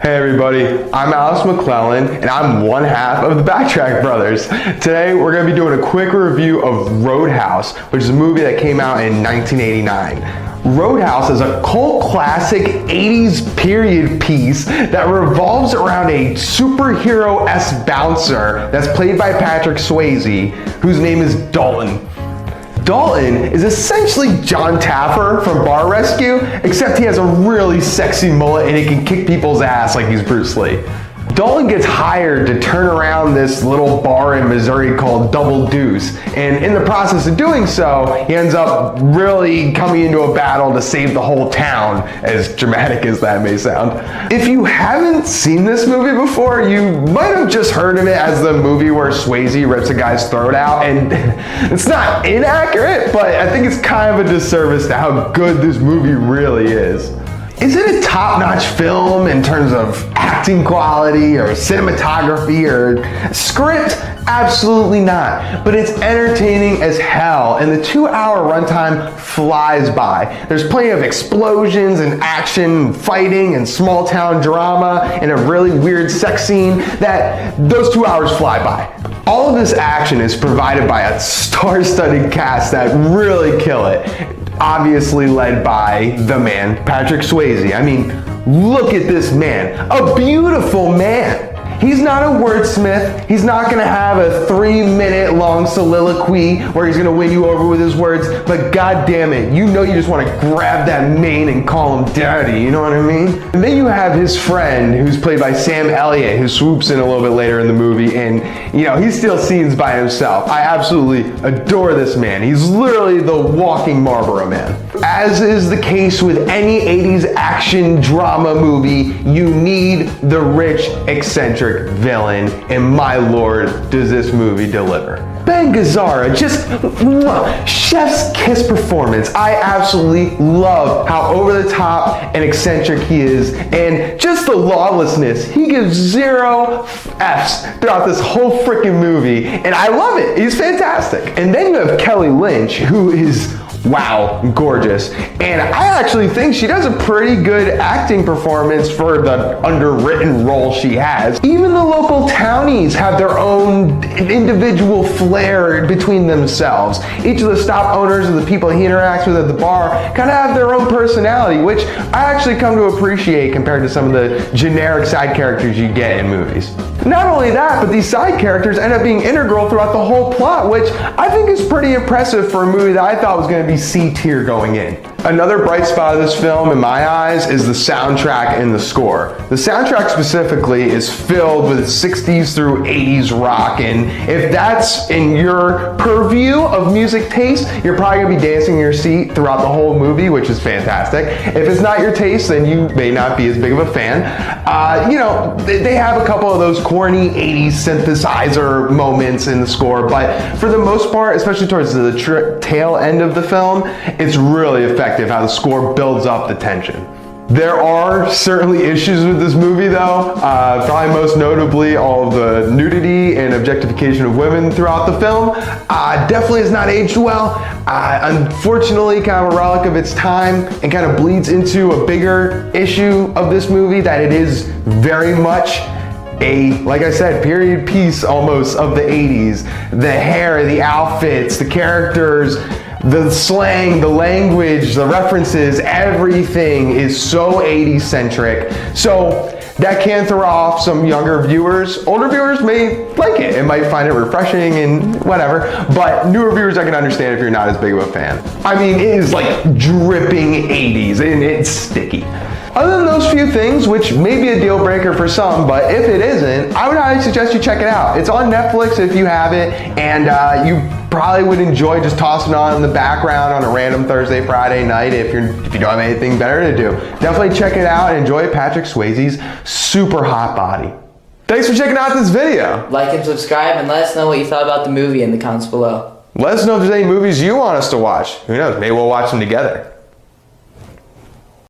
Hey everybody, I'm Alex McClellan and I'm one half of the Backtrack Brothers. Today we're going to be doing a quick review of Roadhouse, which is a movie that came out in 1989. Roadhouse is a cult classic 80s period piece that revolves around a superhero-esque bouncer that's played by Patrick Swayze, whose name is Dalton. Dalton is essentially John Taffer from Bar Rescue, except he has a really sexy mullet and he can kick people's ass like he's Bruce Lee. Dalton gets hired to turn around this little bar in Missouri called Double Deuce, and in the process of doing so, he ends up really coming into a battle to save the whole town, as dramatic as that may sound. If you haven't seen this movie before, you might have just heard of it as the movie where Swayze rips a guy's throat out, and it's not inaccurate, but I think it's kind of a disservice to how good this movie really is. Is it a top-notch film in terms of acting quality or cinematography or script? Absolutely not. But it's entertaining as hell, and the 2-hour runtime flies by. There's plenty of explosions and action, fighting, and small-town drama, and a really weird sex scene that those 2 hours fly by. All of this action is provided by a star-studded cast that really kill it. Obviously led by the man, Patrick Swayze. I mean, look at this man, a beautiful man. He's not a wordsmith. He's not gonna have a 3-minute long soliloquy where he's gonna win you over with his words, but god damn it, you know you just wanna grab that mane and call him daddy, you know what I mean? And then you have his friend, who's played by Sam Elliott, who swoops in a little bit later in the movie, and you know, he steals scenes by himself. I absolutely adore this man. He's literally the walking Marlboro Man. As is the case with any 80s action drama movie, you need the rich, eccentric villain, and my lord, does this movie deliver. Ben Gazzara, just chef's kiss performance. I absolutely love how over the top and eccentric he is, and just the lawlessness. He gives 0 F's throughout this whole freaking movie, and I love it. He's fantastic. And then you have Kelly Lynch, who is wow, gorgeous. And I actually think she does a pretty good acting performance for the underwritten role she has. Even the local townies have their own individual flair between themselves. Each of the stop owners and the people he interacts with at the bar kind of have their own personality, which I actually come to appreciate compared to some of the generic side characters you get in movies. Not only that, but these side characters end up being integral throughout the whole plot, which I think is pretty impressive for a movie that I thought was going to be C tier going in. Another bright spot of this film, in my eyes, is the soundtrack and the score. The soundtrack specifically is filled with 60s through 80s rock, and if that's in your purview of music taste, you're probably going to be dancing in your seat throughout the whole movie, which is fantastic. If it's not your taste, then you may not be as big of a fan. You know, they have a couple of those corny 80s synthesizer moments in the score, but for the most part, especially towards the tail end of the film, it's really effective how the score builds up the tension. There are certainly issues with this movie though, probably most notably all of the nudity and objectification of women throughout the film. Definitely has not aged well. Unfortunately, kind of a relic of its time, and kind of bleeds into a bigger issue of this movie, that it is very much a, like I said, period piece almost of the 80s. The hair, the outfits, the characters, the slang, the language, the references, everything is so 80s centric. So that can throw off some younger viewers. Older viewers may like it and might find it refreshing and whatever, but newer viewers I can understand if you're not as big of a fan. I mean, it is like dripping 80s and it's sticky. Other than those few things, which may be a deal breaker for some, but if it isn't, I would highly suggest you check it out. It's on Netflix if you have it, and you probably would enjoy just tossing it on in the background on a random Thursday, Friday night if you don't have anything better to do. Definitely check it out and enjoy Patrick Swayze's super hot body. Thanks for checking out this video. Like and subscribe, and let us know what you thought about the movie in the comments below. Let us know if there's any movies you want us to watch. Who knows, maybe we'll watch them together.